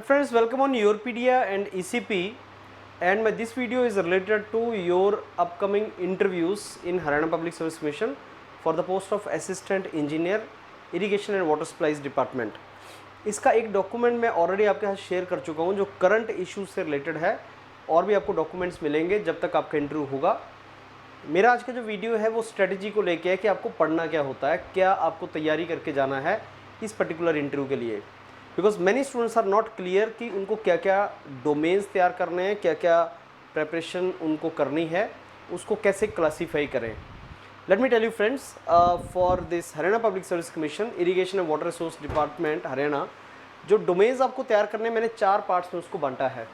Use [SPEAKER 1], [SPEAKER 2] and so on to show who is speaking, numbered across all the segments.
[SPEAKER 1] friends, welcome on Yourpedia and ECP, and this video is related to your upcoming interviews in Haryana Public Service Commission for the post of Assistant Engineer Irrigation and Water Supplies Department. इसका एक document मैं already आपके साथ share कर चुका हूँ जो current issues से रिलेटेड है, और भी आपको डॉक्यूमेंट्स मिलेंगे जब तक आपका इंटरव्यू होगा। मेरा आज का जो वीडियो है वो स्ट्रेटजी को लेके है कि आपको पढ़ना क्या होता है, क्या आपको तैयारी करके जाना है इस पर्टिकुलर इंटरव्यू के लिए। Because many students are not clear कि उनको क्या क्या डोमेन्स तैयार करने हैं, क्या क्या प्रेपरेशन उनको करनी है, उसको कैसे क्लासीफाई करें। Let me tell you friends, for this Haryana public service commission irrigation and water resource department Haryana, जो डोमेन्स आपको तैयार करने मैंने 4 पार्ट्स में उसको बांटा है।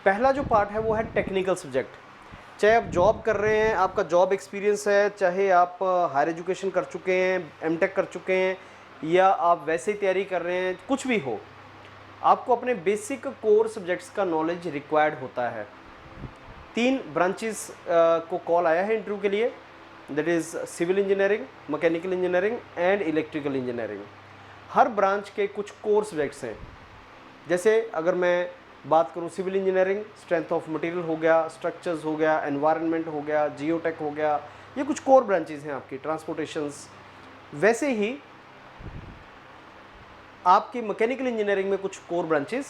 [SPEAKER 1] पहला जो पार्ट है वो है टेक्निकल सब्जेक्ट। चाहे आप जॉब कर रहे हैं, आपका जॉब एक्सपीरियंस है, चाहे आप हायर एजुकेशन कर चुके हैं, एमटेक कर चुके हैं, या आप वैसे ही तैयारी कर रहे हैं, कुछ भी हो, आपको अपने बेसिक कोर सब्जेक्ट्स का नॉलेज रिक्वायर्ड होता है। 3 ब्रांचेस को कॉल आया है इंटरव्यू के लिए, that is civil engineering, mechanical engineering and electrical engineering. हर ब्रांच के कुछ कोर सब्जेक्ट्स हैं। जैसे अगर मैं बात करूं civil engineering, strength of material हो गया, स्ट्रक्चर्स हो गया, एनवायरनमेंट हो गया, जियोटेक हो गया, ये कुछ कोर ब्रांचेस हैं आपकी, ट्रांसपोर्टेशंस। वैसे ही आपकी मैकेनिकल इंजीनियरिंग में कुछ core branches,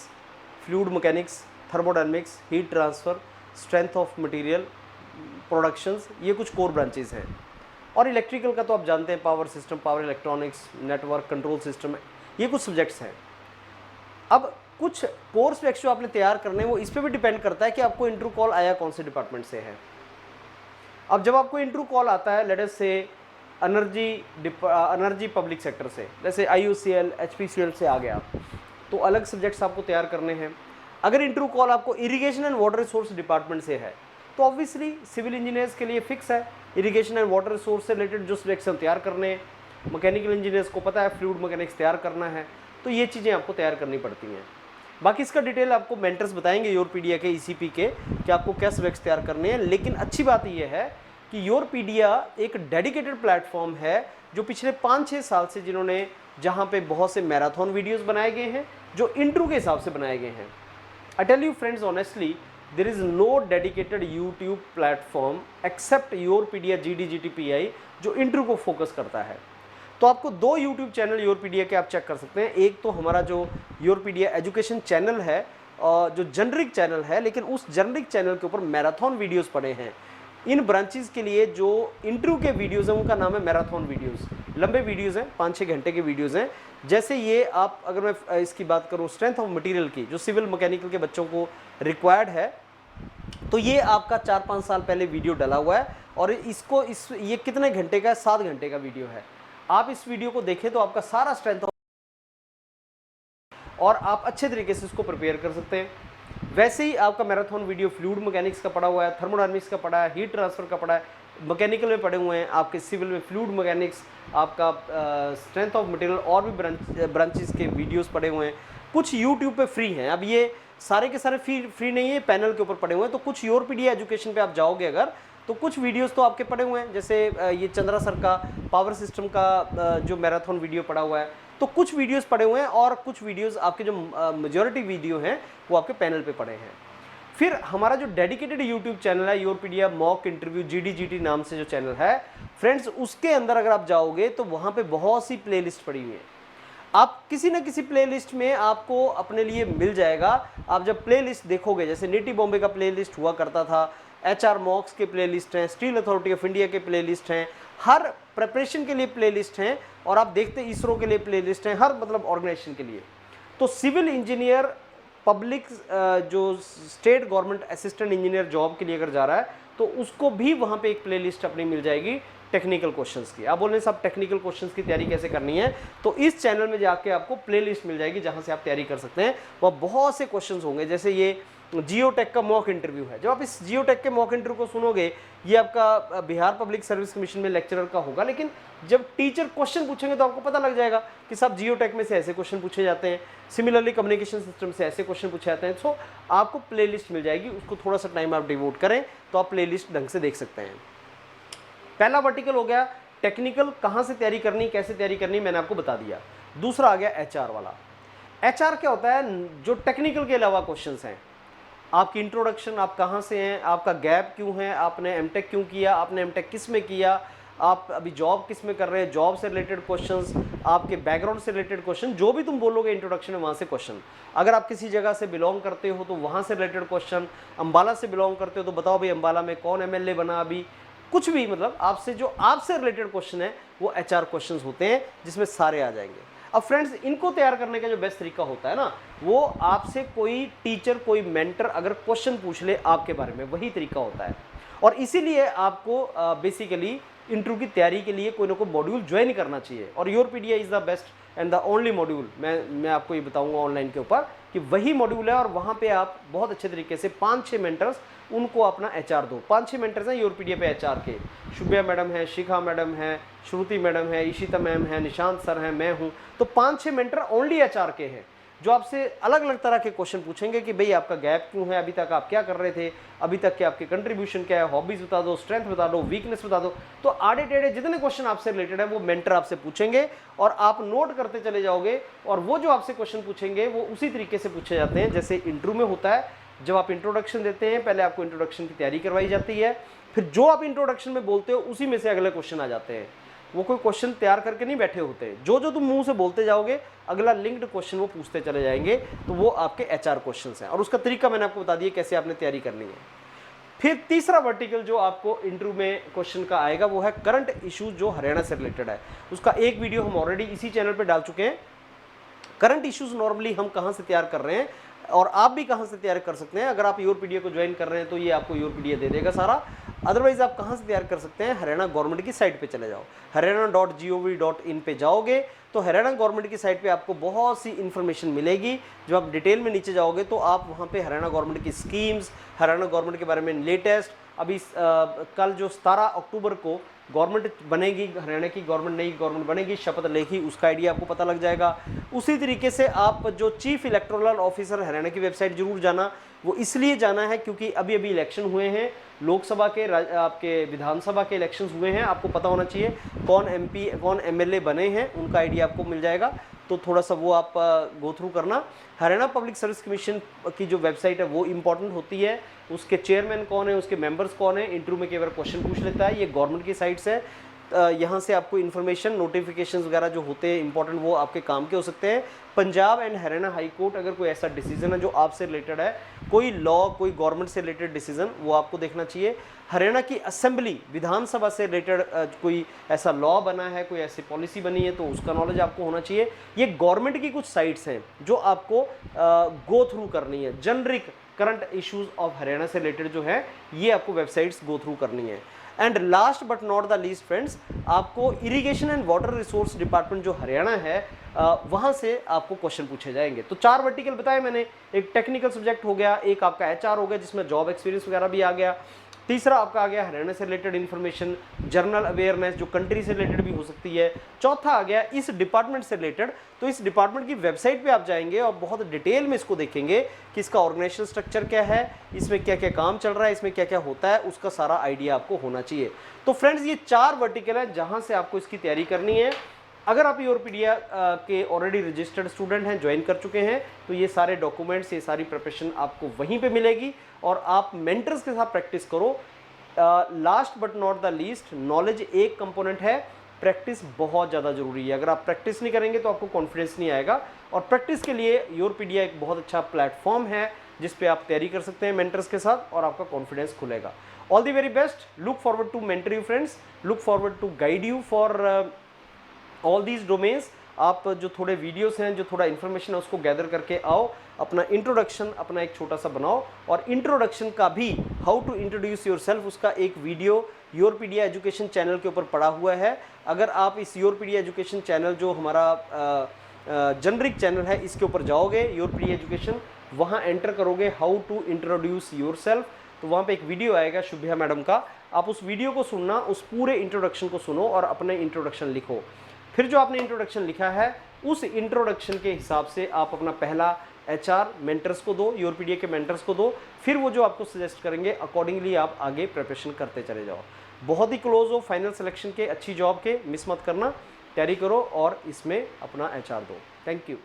[SPEAKER 1] fluid mechanics, thermodynamics, heat transfer, strength of material, productions, ये कुछ कोर ब्रांचेस हैं। और इलेक्ट्रिकल का तो आप जानते हैं, power system, power electronics, network control system, ये कुछ सब्जेक्ट्स हैं। अब कुछ कोर सब्जेक्ट्स जो आपने तैयार करने हैं वो इस पर भी डिपेंड करता है कि आपको इंटरव्यू कॉल आया कौन से डिपार्टमेंट से है। अब जब आपको इंटरव्यू कॉल आता है लेट अस से एनर्जी पब्लिक सेक्टर से, जैसे IOCL, HPCL से आ गया, तो अलग सब्जेक्ट्स आपको तैयार करने हैं। अगर इंटरव्यू कॉल आपको irrigation and water resource department से है तो ऑब्वियसली सिविल इंजीनियर्स के लिए फिक्स है, इरिगेशन एंड वाटर रिसोर्स से रिलेटेड जो सब्जेक्ट्स हम तैयार करने हैं। मैकेनिकल इंजीनियर्स को पता है फ्लूइड मैकेनिक्स तैयार करना है, तो ये चीज़ें आपको तैयार करनी पड़ती हैं। बाकी इसका डिटेल आपको मेंटर्स बताएंगे योरपीडिया के, ECP के, कि आपको क्या सब्जेक्ट्स तैयार करने हैं। लेकिन अच्छी बात यह है कि योरपीडिया एक डेडिकेटेड प्लेटफॉर्म है जो पिछले 5-6 साल से जिन्होंने, जहाँ पे बहुत से मैराथन वीडियोस बनाए गए हैं जो इंटरव्यू के हिसाब से बनाए गए हैं। I tell you friends honestly, there is no dedicated YouTube platform except Yourpedia GDGTPI जो इंटरव्यू को फोकस करता है। तो आपको 2 यूट्यूब चैनल योरपीडिया के आप चेक कर सकते हैं। एक तो हमारा जो योरपीडिया एजुकेशन चैनल है, जो जनरिक चैनल है, लेकिन उस जनरिक चैनल के ऊपर मैराथन वीडियोस पड़े हैं। इन ब्रांचेस के लिए जो इंटरव्यू के वीडियोस हैं उनका नाम है मैराथन वीडियोस। लंबे वीडियोस हैं, 5-6 घंटे के वीडियोस हैं। जैसे ये आप, अगर मैं इसकी बात करूँ स्ट्रेंथ ऑफ मटेरियल की, जो सिविल मैकेनिकल के बच्चों को रिक्वायर्ड है, तो ये आपका 4-5 साल पहले वीडियो डला हुआ है। और ये कितने घंटे का है? 7 घंटे का वीडियो है। आप इस वीडियो को देखें तो आपका सारा स्ट्रेंथ और आप अच्छे तरीके से इसको प्रिपेयर कर सकते हैं। वैसे ही आपका मैराथन वीडियो फ्लूइड मैकेनिक्स का पड़ा हुआ है, थर्मोडायनेमिक्स का पड़ा है, हीट ट्रांसफर का पड़ा है, मैकेनिकल में पड़े हुए हैं, आपके सिविल में फ्लूइड मैकेनिक्स, आपका स्ट्रेंथ ऑफ मटेरियल, और भी ब्रांचेस के वीडियोस पड़े हुए हैं। कुछ यूट्यूब पे फ्री हैं। अब ये सारे के सारे फ्री नहीं है, पैनल के ऊपर पड़े हुए हैं। तो कुछ योरपीडिया एजुकेशन पे आप जाओगे अगर, तो कुछ वीडियोस तो आपके पड़े हुए हैं। जैसे ये चंद्रा सर का पावर सिस्टम का जो मैराथन वीडियो पड़ा हुआ है, तो कुछ वीडियोस पड़े हुए हैं, और कुछ वीडियोस आपके जो मेजॉरिटी वीडियो हैं वो आपके पैनल पे पड़े हैं। फिर हमारा जो डेडिकेटेड यूट्यूब चैनल है योरपीडिया मॉक इंटरव्यू GDGT नाम से जो चैनल है फ्रेंड्स, उसके अंदर अगर आप जाओगे तो वहाँ पे बहुत सी प्लेलिस्ट पड़ी हुई है। आप किसी न किसी प्लेलिस्ट में आपको अपने लिए मिल जाएगा। आप जब प्लेलिस्ट देखोगे, जैसे नीटी बॉम्बे का प्लेलिस्ट हुआ करता था, HR मॉक्स के प्लेलिस्ट हैं, स्टील अथॉरिटी ऑफ इंडिया के प्लेलिस्ट हैं, हर प्रिपरेशन के लिए प्लेलिस्ट हैं, और आप देखते हैं ISRO के लिए प्लेलिस्ट हैं, हर मतलब ऑर्गेनाइजेशन के लिए। तो सिविल इंजीनियर पब्लिक जो state government assistant engineer job के लिए अगर जा रहा है तो उसको भी वहाँ पे एक प्लेलिस्ट अपनी मिल जाएगी टेक्निकल क्वेश्चंस की। आप बोल रहे हैं सब टेक्निकल क्वेश्चंस की तैयारी कैसे करनी है, तो इस चैनल में जाके आपको प्लेलिस्ट मिल जाएगी जहाँ से आप तैयारी कर सकते हैं। वह बहुत से क्वेश्चंस होंगे। जैसे ये जियोटेक का मॉक इंटरव्यू है, जब आप इस जियोटेक के मॉक इंटरव्यू को सुनोगे, ये आपका बिहार पब्लिक सर्विस कमीशन में लेक्चरर का होगा, लेकिन जब टीचर क्वेश्चन पूछेंगे तो आपको पता लग जाएगा कि साहब जियोटेक में से ऐसे क्वेश्चन पूछे जाते हैं, सिमिलरली कम्युनिकेशन सिस्टम से ऐसे क्वेश्चन पूछे जाते हैं। सो आपको प्लेलिस्ट मिल जाएगी, उसको थोड़ा सा टाइम आप डिवोट करें तो आप प्लेलिस्ट ढंग से देख सकते हैं। पहला वर्टिकल हो गया टेक्निकल, कहाँ से तैयारी करनी, कैसे तैयारी करनी, मैंने आपको बता दिया। दूसरा आ गया HR वाला। एचआर क्या होता है, जो टेक्निकल के अलावा क्वेश्चंस हैं, आपकी इंट्रोडक्शन, आप कहाँ से हैं, आपका गैप क्यों है, आपने एमटेक क्यों किया, आपने एमटेक किस में किया, आप अभी जॉब किस में कर रहे हैं, जॉब से रिलेटेड क्वेश्चंस, आपके बैकग्राउंड से रिलेटेड क्वेश्चन, जो भी तुम बोलोगे इंट्रोडक्शन में वहाँ से क्वेश्चन। अगर आप किसी जगह से बिलोंग करते हो तो वहाँ से रिलेटेड क्वेश्चन, अंबाला से बिलोंग करते हो तो बताओ भाई अंबाला में कौन एमएलए बना अभी, कुछ भी, मतलब आपसे जो आपसे रिलेटेड क्वेश्चन है वो एचआर क्वेश्चंस होते हैं, जिसमें सारे आ जाएंगे। अब फ्रेंड्स, इनको तैयार करने का जो बेस्ट तरीका होता है ना, वो आपसे कोई टीचर, कोई मेंटर अगर क्वेश्चन पूछ ले आपके बारे में, वही तरीका होता है। और इसीलिए आपको बेसिकली इंटरव्यू की तैयारी के लिए कोई ना कोई मॉड्यूल ज्वाइन करना चाहिए। और Yourpedia is the best and the only module, मैं आपको ये बताऊंगा ऑनलाइन के ऊपर कि वही मॉड्यूल है। और वहाँ पे आप बहुत अच्छे तरीके से 5-6 मेंटर्स, उनको अपना एचआर दो। 5-6 मेंटर्स हैं योरपीडिया पे एचआर के, शुभ्या मैडम है, शिखा मैडम है, श्रुति मैडम है, ईशिता मैम है, निशांत सर हैं, मैं हूँ। तो 5-6 मेंटर ओनली एचआर के हैं, जो आपसे अलग अलग तरह के क्वेश्चन पूछेंगे कि भाई आपका गैप क्यों है, अभी तक आप क्या कर रहे थे, अभी तक के आपके कंट्रीब्यूशन क्या है, हॉबीज बता दो, स्ट्रेंथ बता दो, वीकनेस बता दो। तो आड़े टेढ़े जितने क्वेश्चन आपसे रिलेटेड है वो मेंटर आपसे पूछेंगे और आप नोट करते चले जाओगे। और वो जो आपसे क्वेश्चन पूछेंगे वो उसी तरीके से पूछे जाते हैं जैसे इंटरव्यू में होता है। जब आप इंट्रोडक्शन देते हैं, पहले आपको इंट्रोडक्शन की तैयारी करवाई जाती है, फिर जो आप इंट्रोडक्शन में बोलते हो उसी में से अगले क्वेश्चन आ जाते हैं। वो कोई क्वेश्चन तैयार करके नहीं बैठे होते, जो जो तुम मुंह से बोलते जाओगे अगला लिंक्ड क्वेश्चन वो पूछते चले जाएंगे। तो वो आपके एचआर क्वेश्चंस हैं और उसका तरीका मैंने आपको बता दिया कैसे आपने तैयारी करनी है। फिर तीसरा वर्टिकल जो आपको इंटरव्यू में क्वेश्चन का आएगा वो है करंट इश्यूज जो हरियाणा से रिलेटेड है। उसका एक वीडियो हम ऑलरेडी इसी चैनल पर डाल चुके हैं। करंट इश्यूज नॉर्मली हम कहाँ से तैयार कर रहे हैं और आप भी कहाँ से तैयार कर सकते हैं। अगर आप योरपीडिया को ज्वाइन कर रहे हैं तो ये आपको योरपीडिया दे देगा सारा। अदरवाइज आप कहाँ से तैयार कर सकते हैं, हरियाणा गवर्नमेंट की साइट पे चले जाओ, haryana.gov.in पे जाओगे तो हरियाणा गवर्नमेंट की साइट पे आपको बहुत सी इन्फॉर्मेशन मिलेगी। जब आप डिटेल में नीचे जाओगे तो आप वहाँ पे हरियाणा गवर्नमेंट की स्कीम्स, हरियाणा गवर्नमेंट के बारे में लेटेस्ट, अभी कल जो 17 अक्टूबर को गवर्नमेंट बनेगी, हरियाणा की गवर्नमेंट, नई गवर्नमेंट बनेगी, शपथ लेगी, उसका आइडिया आपको पता लग जाएगा। उसी तरीके से आप जो चीफ इलेक्टोरल ऑफिसर हरियाणा की वेबसाइट जरूर जाना, वो इसलिए जाना है क्योंकि अभी अभी इलेक्शन हुए हैं, लोकसभा के, आपके विधानसभा के इलेक्शंस हुए हैं। आपको पता होना चाहिए कौन एमपी कौन एमएलए बने हैं, उनका आइडिया आपको मिल जाएगा। तो थोड़ा सा वो आप गो थ्रू करना। हरियाणा पब्लिक सर्विस कमीशन की जो वेबसाइट है वो इंपॉर्टेंट होती है, उसके चेयरमैन कौन है, उसके मेंबर्स कौन है, इंटरव्यू में कई बार क्वेश्चन पूछ लेता है। ये गवर्नमेंट की साइट से यहाँ से आपको इन्फॉर्मेशन, नोटिफिकेशंस वगैरह जो होते हैं इंपॉर्टेंट, वो आपके काम के हो सकते हैं। Punjab and Haryana high court, अगर कोई ऐसा डिसीजन है जो आपसे रिलेटेड है, कोई लॉ, कोई गवर्नमेंट से रिलेटेड डिसीजन, वो आपको देखना चाहिए। हरियाणा की असेंबली, विधानसभा से रिलेटेड कोई ऐसा लॉ बना है, कोई ऐसी पॉलिसी बनी है, तो उसका नॉलेज आपको होना चाहिए। ये गवर्नमेंट की कुछ साइट्स हैं जो आपको गो थ्रू करनी है। Generic current issues of Haryana से रिलेटेड जो है ये आपको वेबसाइट्स गो थ्रू करनी है। And last but not the least friends, आपको irrigation and water resource department जो हरियाणा है वहाँ से आपको क्वेश्चन पूछे जाएंगे। तो 4 वर्टिकल बताए मैंने, एक टेक्निकल सब्जेक्ट हो गया, एक आपका एचआर हो गया जिसमें जॉब एक्सपीरियंस वगैरह भी आ गया, तीसरा आपका आ गया हरियाणा से रिलेटेड इन्फॉर्मेशन, जनरल अवेयरनेस जो कंट्री से रिलेटेड भी हो सकती है, चौथा आ गया इस डिपार्टमेंट से रिलेटेड। तो इस डिपार्टमेंट की वेबसाइट पे आप जाएंगे और बहुत डिटेल में इसको देखेंगे कि इसका ऑर्गेनाइजेशन स्ट्रक्चर क्या है, इसमें क्या क्या काम चल रहा है, इसमें क्या क्या होता है, उसका सारा आइडिया आपको होना चाहिए। तो फ्रेंड्स, ये 4 वर्टिकल है जहाँ से आपको इसकी तैयारी करनी है। अगर आप योरपीडिया के ऑलरेडी रजिस्टर्ड स्टूडेंट हैं, ज्वाइन कर चुके हैं, तो ये सारे डॉक्यूमेंट्स, ये सारी प्रिपरेशन आपको वहीं पे मिलेगी और आप मेंटर्स के साथ प्रैक्टिस करो। Last but not the least, knowledge एक कंपोनेंट है, प्रैक्टिस बहुत ज़्यादा जरूरी है। अगर आप प्रैक्टिस नहीं करेंगे तो आपको कॉन्फिडेंस नहीं आएगा। और प्रैक्टिस के लिए योरपीडिया एक बहुत अच्छा प्लेटफॉर्म है जिस पे आप तैयारी कर सकते हैं मेंटर्स के साथ और आपका कॉन्फिडेंस खुलेगा। All the very best, look forward to mentor you friends, look forward to guide you for all these domains. आप जो थोड़े वीडियोस हैं, जो थोड़ा इन्फॉर्मेशन है, उसको गैदर करके आओ, अपना इंट्रोडक्शन अपना एक छोटा सा बनाओ। और इंट्रोडक्शन का भी, हाउ टू इंट्रोड्यूस योरसेल्फ, उसका एक वीडियो योरपीडिया एजुकेशन चैनल के ऊपर पड़ा हुआ है। अगर आप इस योरपीडिया एजुकेशन चैनल जो हमारा जनरिक चैनल है, इसके ऊपर जाओगे, योरपीडिया एजुकेशन, वहाँ एंटर करोगे हाउ टू इंट्रोड्यूस योरसेल्फ, तो वहाँ पे एक वीडियो आएगा शुभ्या मैडम का। आप उस वीडियो को सुनना, उस पूरे इंट्रोडक्शन को सुनो और अपने इंट्रोडक्शन लिखो। फिर जो आपने इंट्रोडक्शन लिखा है, उस इंट्रोडक्शन के हिसाब से आप अपना पहला एचआर मेंटर्स को दो, योरपीडिया के मेंटर्स को दो। फिर वो जो आपको सजेस्ट करेंगे अकॉर्डिंगली आप आगे प्रिपरेशन करते चले जाओ। बहुत ही क्लोज हो फाइनल सिलेक्शन के, अच्छी जॉब के, मिस मत करना, तैयारी करो और इसमें अपना एचआर दो। Thank you.